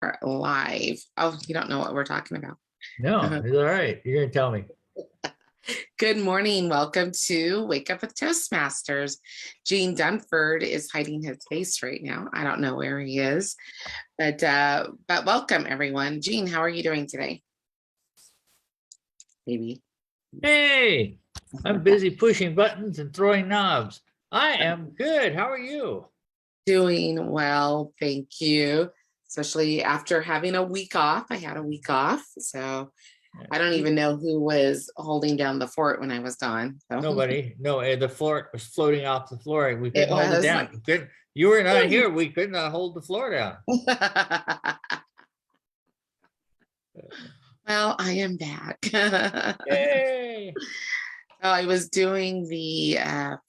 Are live. Oh, you don't know what we're talking about. No, it's all right. You're going to tell me. Good morning. Welcome to Wake Up with Toastmasters. Gene Dunford is hiding his face right now. I don't know where he is, but welcome everyone. Gene, how are you doing today? Maybe. Hey, I'm busy pushing buttons and throwing knobs. I am good. How are you? Doing well, thank you. Especially after having a week off. I had a week off, so I don't even know who was holding down the fort when I was gone. So. Nobody. No, the fort was floating off the floor. We couldn't hold it down. You were not here. We could not hold the floor down. Well, I am back. Yay! So I was doing the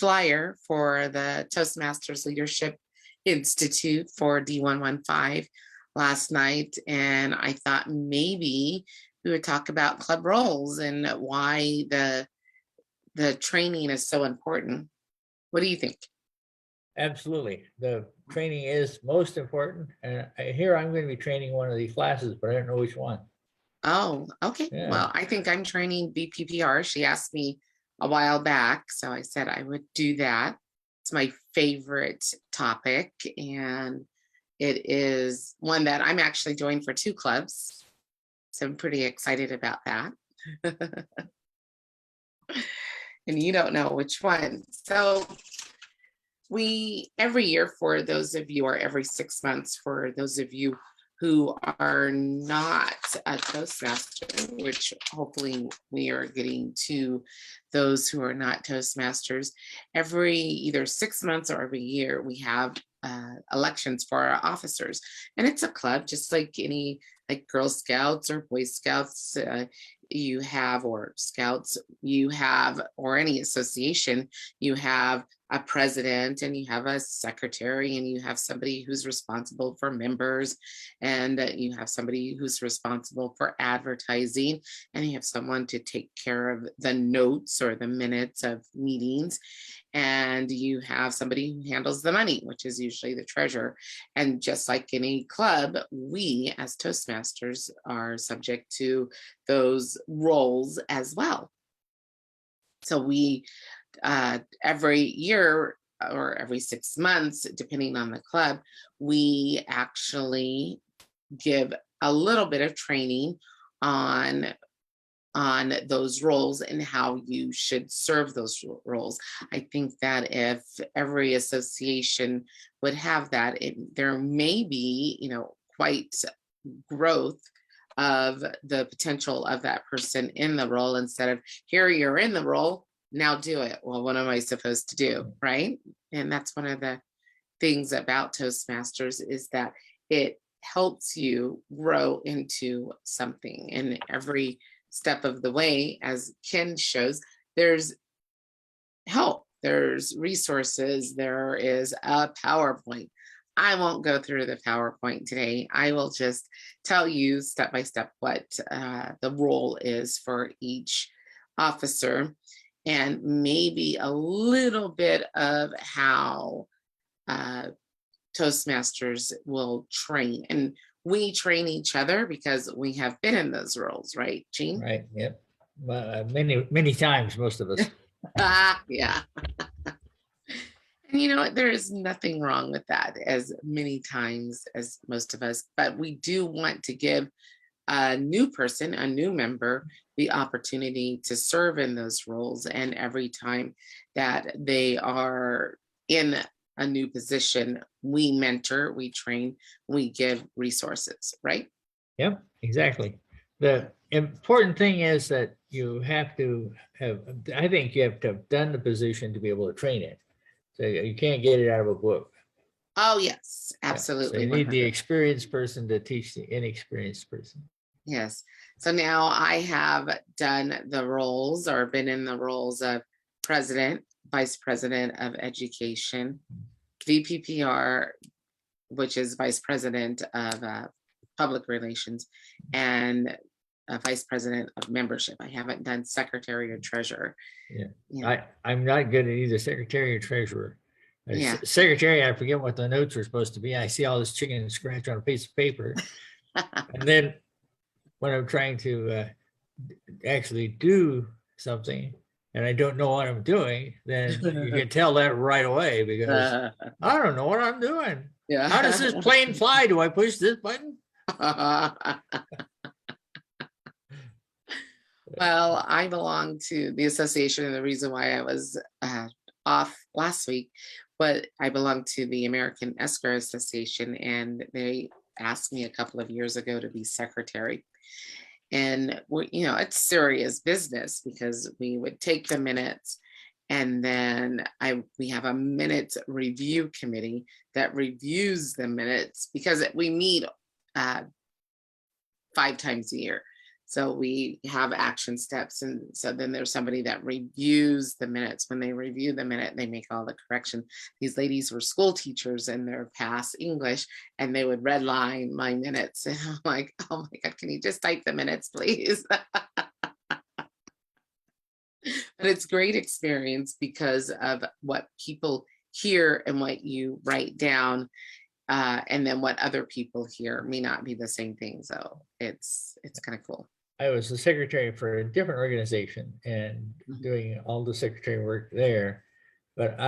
flyer for the Toastmasters Leadership Institute for D115 last night, and I thought maybe we would talk about club roles and why the training is so important. What do you think? Absolutely. The training is most important. And here I'm going to be training one of these classes, but I don't know which one. Oh, okay. Yeah. Well, I think I'm training BPPR. She asked me a while back, so I said I would do that. It's my favorite topic, and it is one that I'm actually doing for 2 clubs. So I'm pretty excited about that. And you don't know which one. So we, every year for those of you, or every 6 months for those of you who are not a Toastmaster, which hopefully we are getting to those who are not Toastmasters, every either 6 months or every year, we have elections for our officers. And it's a club, just like any, like Girl Scouts or Boy Scouts you have, or Scouts you have, or any association, you have a president and you have a secretary and you have somebody who's responsible for members, and you have somebody who's responsible for advertising, and you have someone to take care of the notes or the minutes of meetings, and you have somebody who handles the money, which is usually the treasurer. And just like any club, we as Toastmasters are subject to those roles as well. So we every year or every 6 months, depending on the club, we actually give a little bit of training on those roles and how you should serve those roles. I think that if every association would have that, there may be, quite growth of the potential of that person in the role, instead of, here you're in the role, now do it. Well, what am I supposed to do? Right. And that's one of the things about Toastmasters, is that it helps you grow into something. And every step of the way, as Ken shows, there's help, there's resources, there is a PowerPoint. I won't go through the PowerPoint today. I will just tell you step by step what the role is for each officer, and maybe a little bit of how Toastmasters will train. And we train each other because we have been in those roles, right, Gene? Right. Yep. Many times, most of us. Yeah. And you know what? There is nothing wrong with that, as many times as most of us, but we do want to give a new person, a new member, the opportunity to serve in those roles. And every time that they are in a new position, we mentor, we train, we give resources, right? Yep, exactly. The important thing is that you have to have, I think you have to have done the position to be able to train it. So you can't get it out of a book. Oh, yes, absolutely. Yeah. So you need the experienced person to teach the inexperienced person. Yes. So now I have done the roles, or been in the roles of president, vice president of education, VPPR, which is vice president of public relations, and vice president of membership. I haven't done secretary or treasurer. Yeah. I'm not good at either secretary or treasurer. Yeah. Secretary, I forget what the notes are supposed to be. I see all this chicken scratch on a piece of paper. And then when I'm trying to actually do something and I don't know what I'm doing, then you can tell that right away because I don't know what I'm doing. Yeah. How does this plane fly? Do I push this button? Well, I belong to the association, and the reason why I was off last week, but I belong to the American Escrow Association, and they asked me a couple of years ago to be secretary. And it's serious business because we would take the minutes, and then we have a minutes review committee that reviews the minutes because we meet 5 times a year. So we have action steps. And so then there's somebody that reviews the minutes. When they review the minute, they make all the corrections. These ladies were school teachers and they're past English, and they would redline my minutes. And I'm like, oh my God, can you just type the minutes, please? But it's great experience because of what people hear and what you write down. And then what other people hear may not be the same thing. So it's kind of cool. I was the secretary for a different organization and doing all the secretary work there. But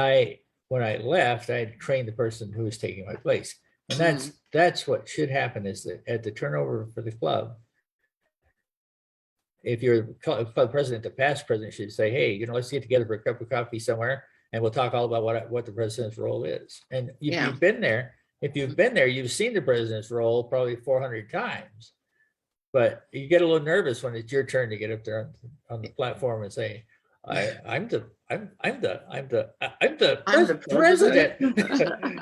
when I left, I had trained the person who was taking my place. And that's what should happen is that at the turnover for the club, if you're club president, the past president should say, hey, let's get together for a cup of coffee somewhere and we'll talk all about what the president's role is. And you've been there, you've seen the president's role probably 400 times. But you get a little nervous when it's your turn to get up there on the platform and say, I'm the president.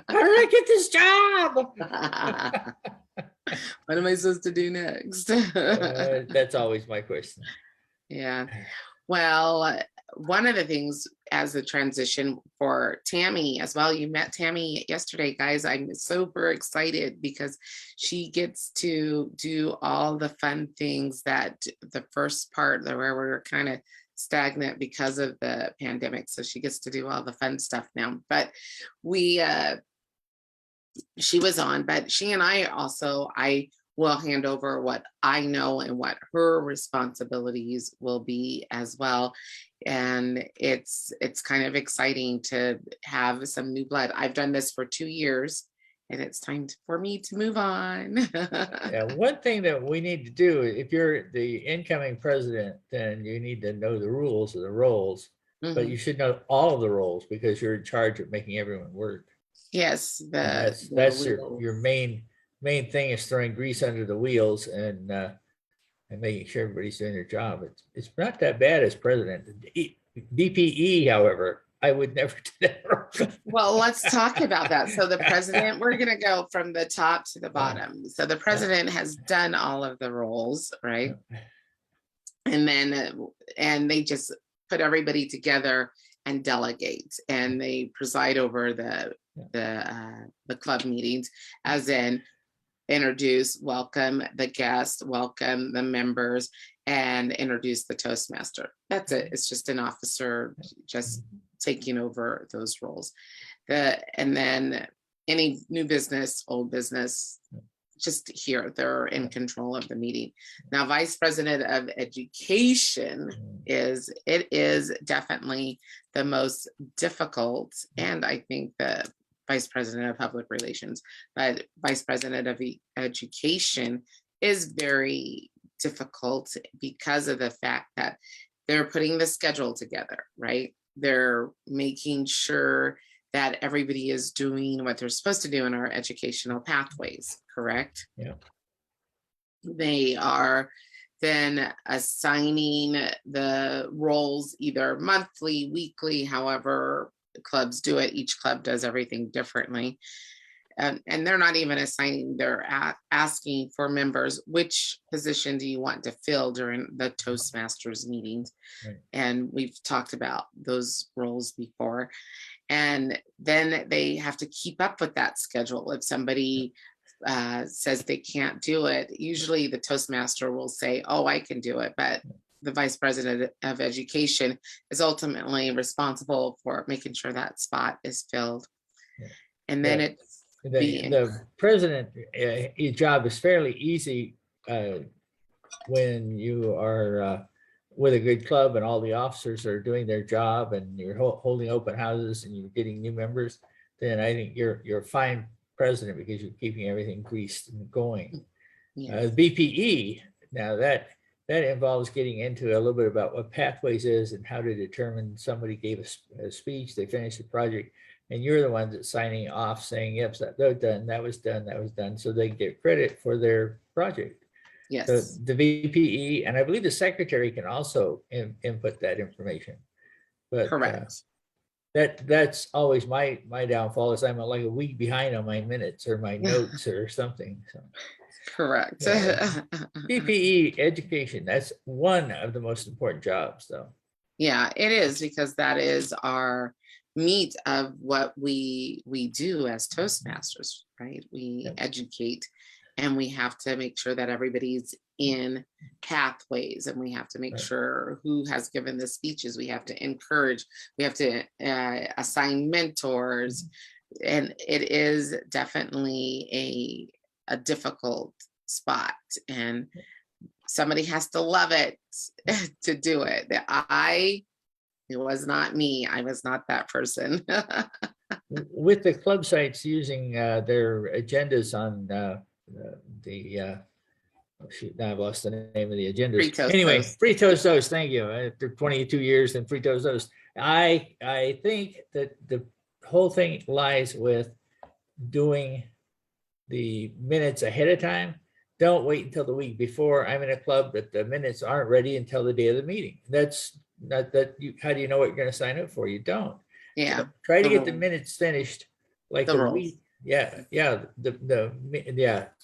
How did I get this job? What am I supposed to do next? That's always my question. Yeah. Well, one of the things as a transition for Tammy as well, you met Tammy yesterday, guys. I'm super excited because she gets to do all the fun things that the first part where we were kind of stagnant because of the pandemic. So she gets to do all the fun stuff now. But she was on, but she and I will hand over what I know and what her responsibilities will be as well. And it's kind of exciting to have some new blood. I've done this for 2 years and it's time for me to move on. Yeah, one thing that we need to do, if you're the incoming president, then you need to know the rules of the roles, but you should know all of the roles because you're in charge of making everyone work. Yes. That's your main thing is throwing grease under the wheels and making sure everybody's doing their job. It's not that bad as president. BPE, however, I would never do that. Well, let's talk about that. So the president, we're going to go from the top to the bottom. So the president has done all of the roles, right? And they just put everybody together and delegate, and they preside over the club meetings, as in introduce, welcome the guests, welcome the members, and introduce the Toastmaster. That's it. It's just an officer just taking over those roles. And then any new business, old business, just here, they're in control of the meeting. Now, Vice President of Education is definitely the most difficult, and I think the Vice President of Public Relations, but Vice President of Education is very difficult because of the fact that they're putting the schedule together, right? They're making sure that everybody is doing what they're supposed to do in our educational pathways, correct? Yeah. They are then assigning the roles either monthly, weekly, however clubs do it. Each club does everything differently. And they're not even assigning, they're asking for members, which position do you want to fill during the Toastmasters meetings? Right. And we've talked about those roles before. And then they have to keep up with that schedule. If somebody says they can't do it, usually the Toastmaster will say, oh, I can do it. But the Vice President of Education is ultimately responsible for making sure that spot is filled. Yeah. And then The president, your job is fairly easy when you are with a good club and all the officers are doing their job and you're holding open houses and you're getting new members. Then I think you're a fine president because you're keeping everything greased and going. Yes. BPE, now that involves getting into a little bit about what pathways is and how to determine somebody gave a speech, they finished the project, and you're the one that's signing off saying, yep, that was done, that was done, that was done, so they get credit for their project. Yes. So the VPE, and I believe the secretary can also input that information. But correct. That's always my downfall is I'm like a week behind on my minutes or my notes or something. So. Correct. PPE education, that's one of the most important jobs though. Yeah, it is, because that is our meat of what we do as Toastmasters, right? We educate, and we have to make sure that everybody's in pathways, and we have to make sure who has given the speeches. We have to encourage, we have to assign mentors, and it is definitely a difficult spot, and somebody has to love it to do it. It was not me. I was not that person. With the club sites using their agendas on shoot, now I've lost the name of the agendas. Anyway, Free Toast Toast. Thank you. After 22 years in Free Toast Toast, I think that the whole thing lies with doing the minutes ahead of time. Don't wait until the week before. I'm in a club that the minutes aren't ready until the day of the meeting. That's not that you, how do you know what you're going to sign up for? You don't. Yeah. So try to get the minutes finished like the week. Yeah.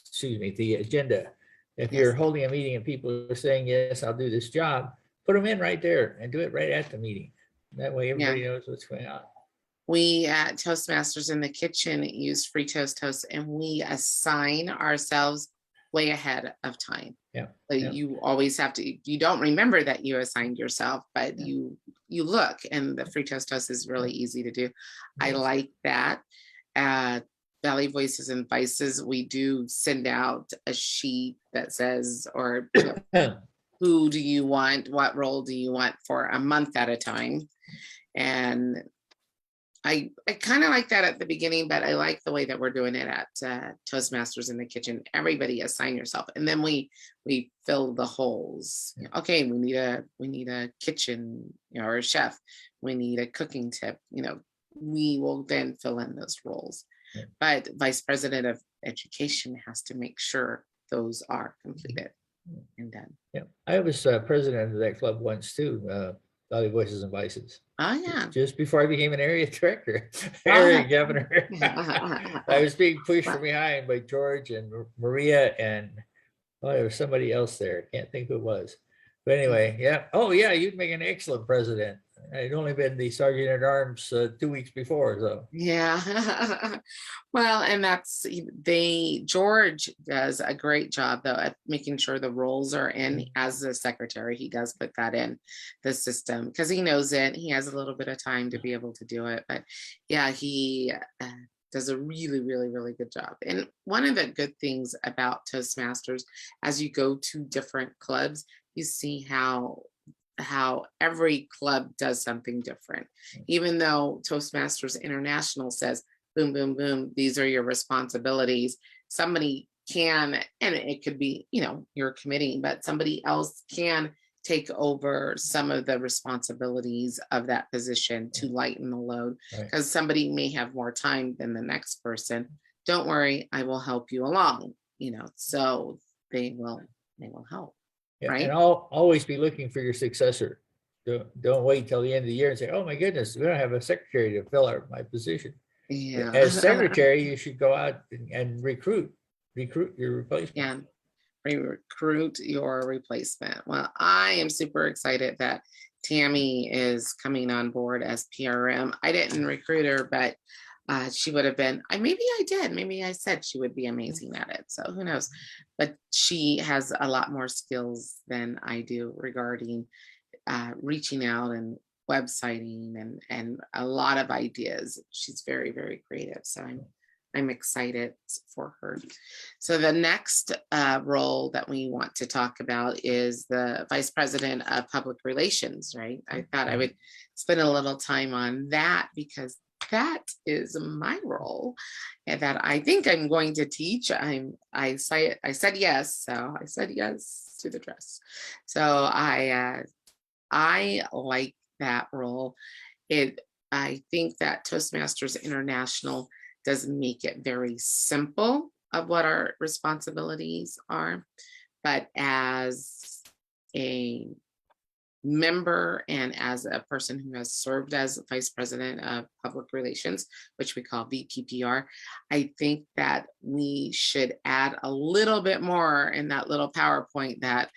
Excuse me. The agenda. If you're holding a meeting and people are saying, yes, I'll do this job, put them in right there and do it right at the meeting. That way everybody knows what's going on. We at Toastmasters in the Kitchen use Free Toast Toast, and we assign ourselves way ahead of time. So you always have to, you don't remember that you assigned yourself, but you look, and the Free Toast Toast is really easy to do. I like that. Valley Voices and Vices, we do send out a sheet that says, or who do you want, what role do you want for a month at a time. And I kind of like that at the beginning, but I like the way that we're doing it at Toastmasters in the Kitchen. Everybody assign yourself, and then we fill the holes. Okay, we need a kitchen, or a chef. We need a cooking tip. We will then fill in those roles. But Vice President of Education has to make sure those are completed and done. Yeah, I was president of that club once too. Valley Voices and Vices. Oh yeah. Just before I became an area director, area governor. I was being pushed from behind by George and Maria, and there was somebody else there. Can't think who it was. But anyway, yeah. Oh yeah, you'd make an excellent president. I'd only been the sergeant at arms 2 weeks before, so. Yeah. Well, and George does a great job though at making sure the roles are in. As the secretary, he does put that in the system because he knows it. He has a little bit of time to be able to do it, but yeah, he does a really, really, really good job. And one of the good things about Toastmasters, as you go to different clubs, you see how every club does something different. Even though Toastmasters International says, boom, boom, boom, these are your responsibilities. Somebody can, and it could be, your committee, but somebody else can take over some of the responsibilities of that position to lighten the load, because somebody may have more time than the next person. Don't worry, I will help you along, so they will help. Yeah, right? And I'll always be looking for your successor. Don't wait till the end of the year and say, oh my goodness, we don't have a secretary to fill my position. Yeah. As secretary, you should go out and recruit your replacement. Yeah. Recruit your replacement. Well, I am super excited that Tammy is coming on board as PRM. I didn't recruit her, but she would have been, maybe I did. Maybe I said she would be amazing at it. So who knows? But she has a lot more skills than I do regarding reaching out and websiting and a lot of ideas. She's very, very creative. So I'm excited for her. So the next role that we want to talk about is the Vice President of Public Relations, right? I thought I would spend a little time on that because that is my role and that I think I'm going to teach. I said yes, so I said yes to the dress. So I like that role. I think that Toastmasters International does make it very simple of what our responsibilities are. But as a member and as a person who has served as Vice President of Public Relations, which we call VPPR, I think that we should add a little bit more in that little PowerPoint that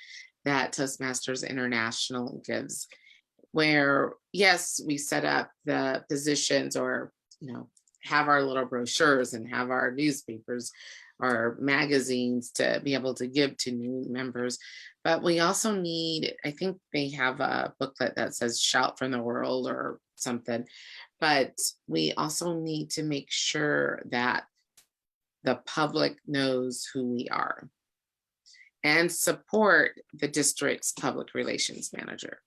Toastmasters International gives, where yes, we set up the positions or, have our little brochures and have our newspapers or magazines to be able to give to new members. But we also need, I think they have a booklet that says Shout from the World or something, but we also need to make sure that the public knows who we are and support the district's public relations manager.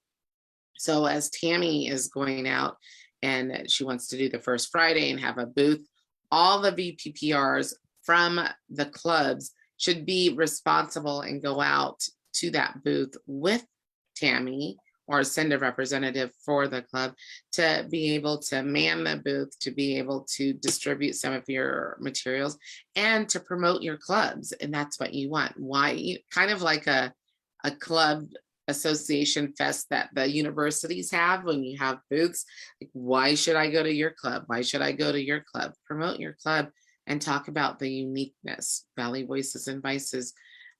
So as Tammy is going out and she wants to do the first Friday and have a booth, all the VPPRs from the clubs should be responsible and go out to that booth with Tammy or send a representative for the club to be able to man the booth, to be able to distribute some of your materials and to promote your clubs. And that's what you want. Why? Kind of like a club association fest that the universities have when you have booths. Like, why should I go to your club? Why should I go to your club? Promote your club and talk about the uniqueness, Valley Voices and Vices,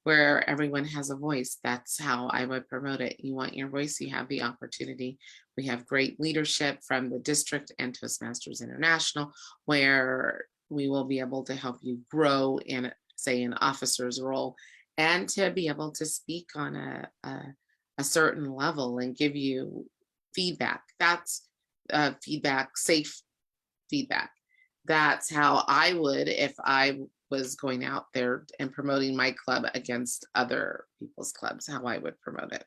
where everyone has a voice. That's how I would promote it. You want your voice, you have the opportunity. We have great leadership from the district and Toastmasters International, where we will be able to help you grow in, say, an officer's role and to be able to speak on a certain level and give you feedback. That's feedback, safe feedback. That's how I would if I was going out there and promoting my club against other people's clubs, how I would promote it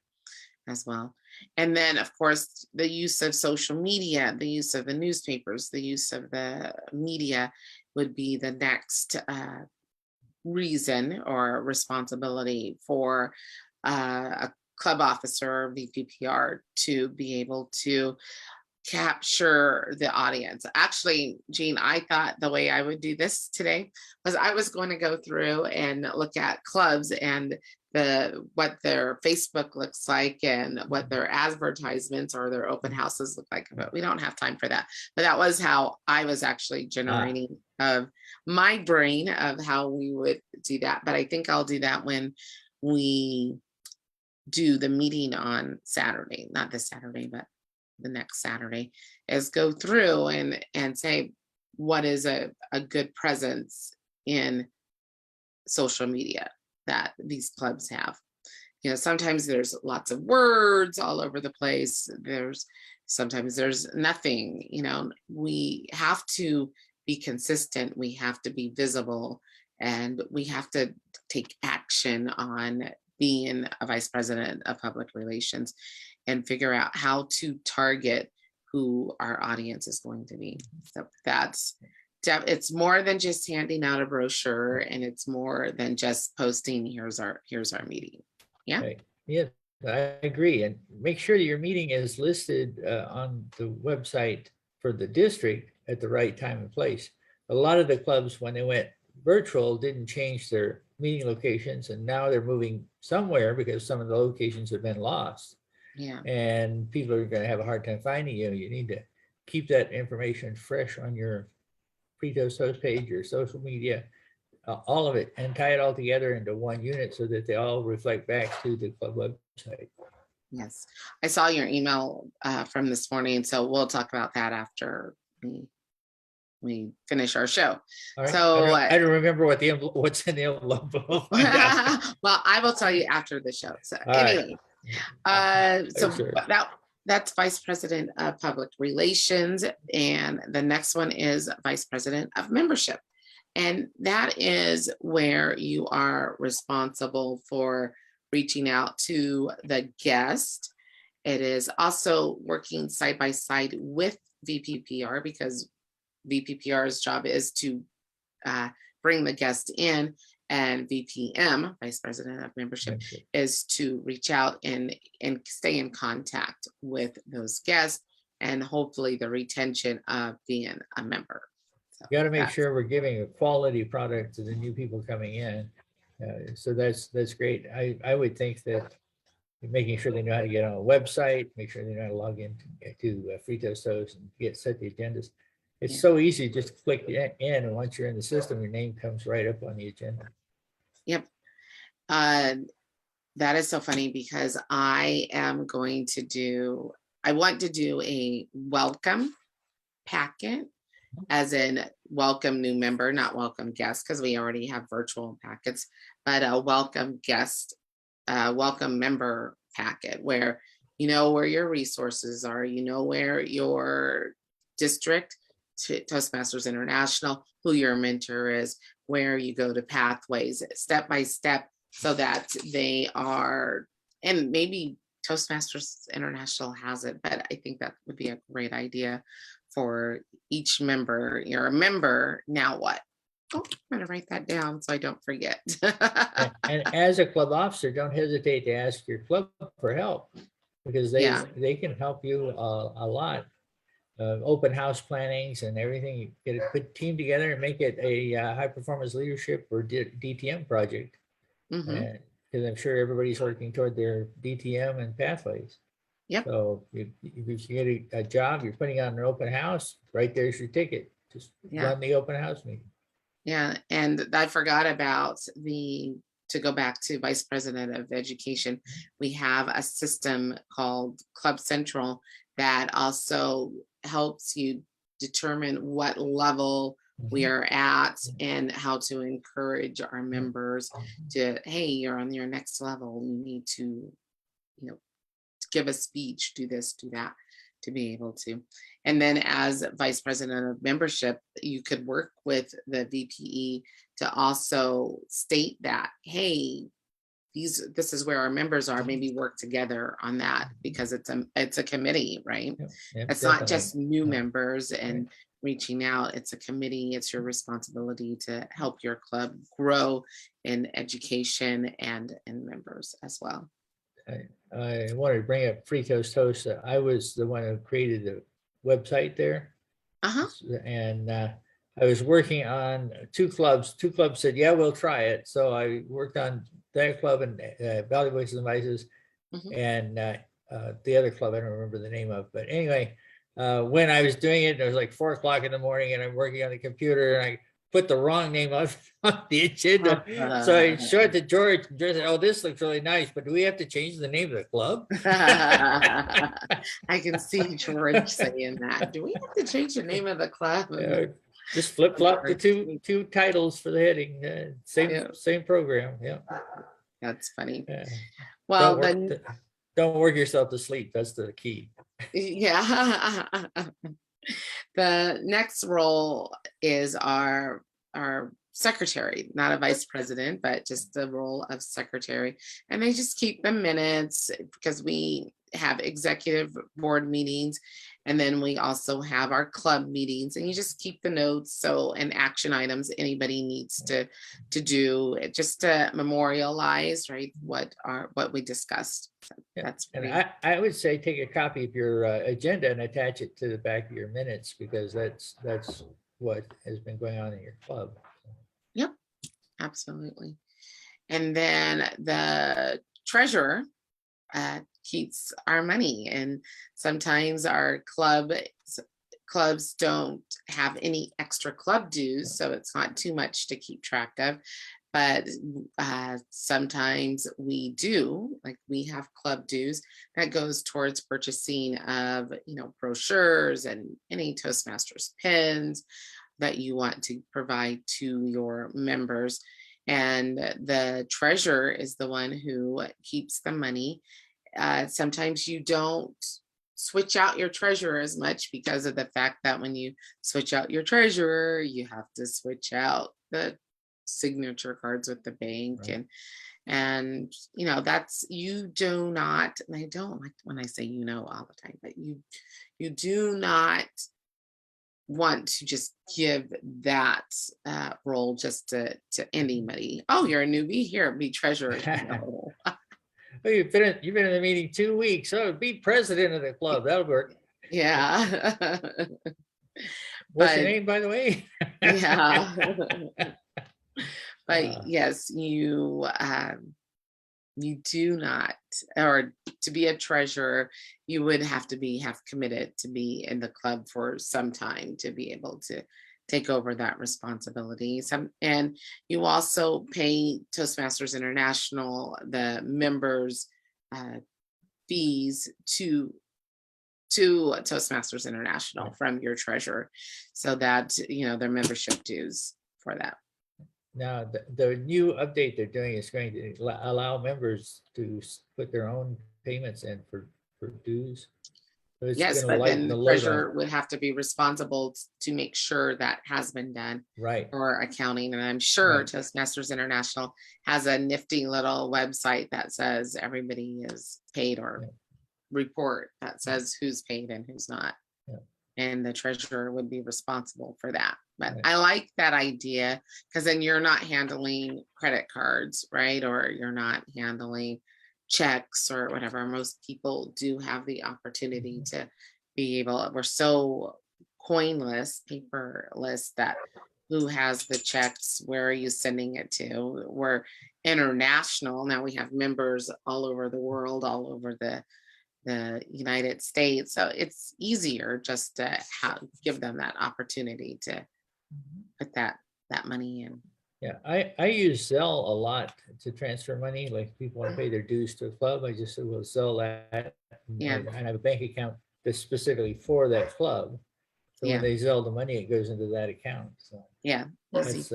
as well. And then, of course, the use of social media, the use of the newspapers, the use of the media would be the next reason or responsibility for a club officer or VPPR to be able to capture the audience. Actually, Jean, I thought the way I would do this today was I was going to go through and look at clubs and what their Facebook looks like and what their advertisements or their open houses look like. But we don't have time for that. But that was how I was actually generating of my brain of how we would do that. But I think I'll do that when we do the meeting on Saturday, not this Saturday, but the next Saturday, is go through and say, what is a good presence in social media that these clubs have? Sometimes there's lots of words all over the place. Sometimes there's nothing. We have to be consistent. We have to be visible, and we have to take action on being a vice president of public relations and figure out how to target who our audience is going to be. So it's more than just handing out a brochure, and it's more than just posting, here's our meeting. Yeah. Okay. Yeah, I agree. And make sure that your meeting is listed on the website for the district at the right time and place. A lot of the clubs, when they went virtual, didn't change their meeting locations, and now they're moving somewhere because some of the locations have been lost. Yeah. And people are going to have a hard time finding you. You need to keep that information fresh on your pre-toast toast page, your social media, all of it, and tie it all together into one unit so that they all reflect back to the club website. Yes. I saw your email from this morning, so we'll talk about that after we finish our show. All right. So I don't remember what's in the envelope. well, I will tell you after the show. So anyway, so sure. that's Vice President of Public Relations, and the next one is Vice President of Membership. And that is where you are responsible for reaching out to the guest. It is also working side by side with VPPR, because VPPR's job is to bring the guest in, and VPM, Vice President of Membership, is to reach out and stay in contact with those guests, and hopefully the retention of being a member. So you got to make sure we're giving a quality product to the new people coming in. So that's great. I would think that making sure they know how to get on a website, make sure they know how to log in to Free Toast Host and set the agendas. It's so easy, just click in, and once you're in the system, your name comes right up on the agenda. Yep. That is so funny, because I want to do a welcome packet, as in welcome new member, not welcome guest, because we already have virtual packets, but a welcome guest, welcome member packet, where you know where your resources are, you know where your district, Toastmasters International, who your mentor is, where you go to pathways step by step, so that they are, and maybe Toastmasters International has it, but I think that would be a great idea for each member. You're a member, now what? Oh, I'm going to write that down so I don't forget. and as a club officer, don't hesitate to ask your club for help, because they can help you a lot. Open house plannings and everything. You get a good team together and make it a high performance leadership or DTM project. Because I'm sure everybody's working toward their DTM and pathways. Yep. So if you get a job, you're putting on an open house, right there's your ticket. Just run the open house meeting. Yeah, and I forgot about to go back to Vice President of Education, we have a system called Club Central that also helps you determine what level we are at and how to encourage our members to, hey, you're on your next level. You need to, give a speech, do this, do that, to be able to. And then as Vice President of Membership, you could work with the VPE to also state that, hey, this is where our members are, maybe work together on that, because it's a committee, right? It's not just new members and reaching out, it's a committee. It's your responsibility to help your club grow in education and in members as well. I wanted to bring up Free Toast Host. I was the one who created the website there. And I was working on two clubs. Two clubs said, yeah, we'll try it. So I worked on that club and Valley Voices and Vices, and the other club I don't remember the name of. But anyway, when I was doing it, it was like 4 o'clock in the morning, and I'm working on the computer, and I put the wrong name on the agenda. So I showed it to George, and George said, oh, this looks really nice, but do we have to change the name of the club? I can see George saying that. Do we have to change the name of the club? Just flip flop the two titles for the heading. Same program. Yeah, that's funny. Well, don't work yourself to sleep. That's the key. Yeah. The next role is our secretary, not a vice president, but just the role of secretary. And they just keep the minutes, because we have executive board meetings, and then we also have our club meetings, and you just keep the notes, and action items anybody needs to do, just to memorialize, right, what we discussed. So that's and I would say take a copy of your agenda and attach it to the back of your minutes, because that's what has been going on in your club. Yep, absolutely. And then the treasurer keeps our money, and sometimes our clubs don't have any extra club dues, so it's not too much to keep track of, but sometimes we do, like we have club dues that goes towards purchasing of brochures and any Toastmasters pins that you want to provide to your members. And the treasurer is the one who keeps the money. Sometimes you don't switch out your treasurer as much because of the fact that when you switch out your treasurer, you have to switch out the signature cards with the bank. Right. And you know, that's, you do not, and I don't like when I say you know all the time, but you do not want to just give that role just to anybody. Oh, you're a newbie, here, be treasurer. No. Well, you've been in the meeting 2 weeks. Oh, be president of the club. That'll work. Yeah. What's your But name, by the way? yeah. But Uh, yes, you do not, or to be a treasurer, you would have to have committed to be in the club for some time to be able to take over that responsibility. And you also pay Toastmasters International the members fees to Toastmasters International from your treasurer, so that you know their membership dues for that. Now, the new update they're doing is going to allow members to put their own payments in for dues. So it's Yes, going to but lighten then the the load on. treasurer would have to be responsible to make sure that has been done Right. for accounting. And I'm sure Right. Toastmasters International has a nifty little website that says everybody is paid, or Yeah. report that says who's paid and who's not. Yeah. And the treasurer would be responsible for that. But Right. I like that idea, because then you're not handling credit cards, right? Or you're not handling checks or whatever. Most people do have the opportunity to be able, we're so coinless, paperless, that who has the checks, where are you sending it to? We're international now, we have members all over the world, all over the United States, so it's easier just to give them that opportunity to put that money in. Yeah, I use Zelle a lot to transfer money. Like people want to pay their dues to a club, I just will Zelle that. Yeah. I have a bank account that's specifically for that club. So Yeah. when they Zelle the money, it goes into that account. So Yeah, it's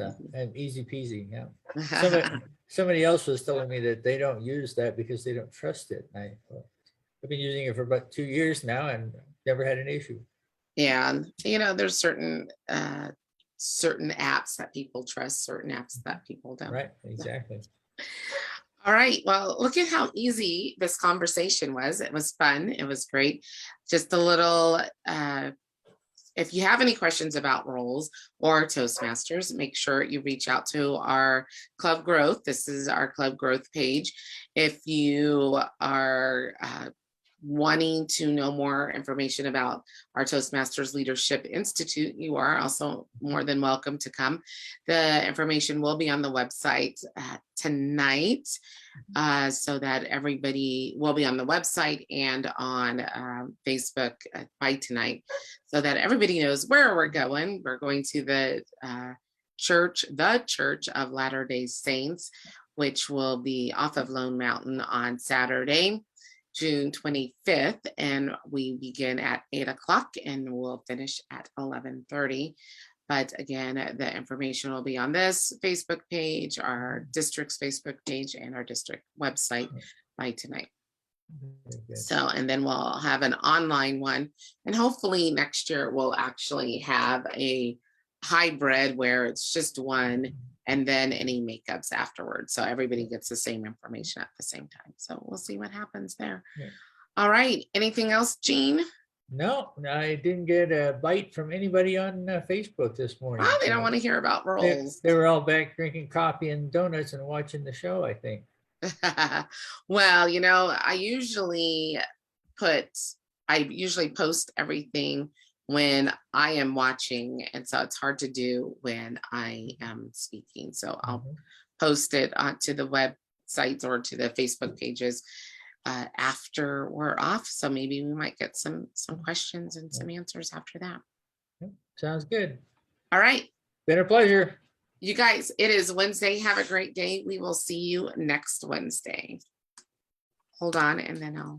easy peasy. Yeah. Somebody else was telling me that they don't use that because they don't trust it. I've been using it for about 2 years now and never had an issue. Yeah, and you know, there's certain apps that people trust, certain apps that people don't. Right, exactly. All right, well, look at how easy this conversation was. It was fun, it was great. Just a little, if you have any questions about roles or Toastmasters, make sure you reach out to our Club Growth. This is our Club Growth page. If you are wanting to know more information about our Toastmasters Leadership Institute, you are also more than welcome to come. The information will be on the website tonight, so that everybody will be on the website and on Facebook by tonight, so that everybody knows where we're going. We're going to the Church of Latter-day Saints, which will be off of Lone Mountain on Saturday, June 25th, and we begin at 8 o'clock and we'll finish at 11:30. But again, the information will be on this Facebook page, our district's Facebook page, and our district website by tonight. So, and then we'll have an online one, and hopefully next year we'll actually have a hybrid where it's just one and then any makeups afterwards, so everybody gets the same information at the same time. So we'll see what happens there. Yeah. All right, anything else, Jean? No, I didn't get a bite from anybody on Facebook this morning. Oh, they don't want to hear about roles. They were all back drinking coffee and donuts and watching the show, I think. Well, you know, I usually post everything when I am watching, and so it's hard to do when I am speaking. So I'll post it onto the websites or to the Facebook pages after we're off. So maybe we might get some questions and some answers after that. Sounds good. All right. Been a pleasure. You guys, it is Wednesday. Have a great day. We will see you next Wednesday. Hold on, and then I'll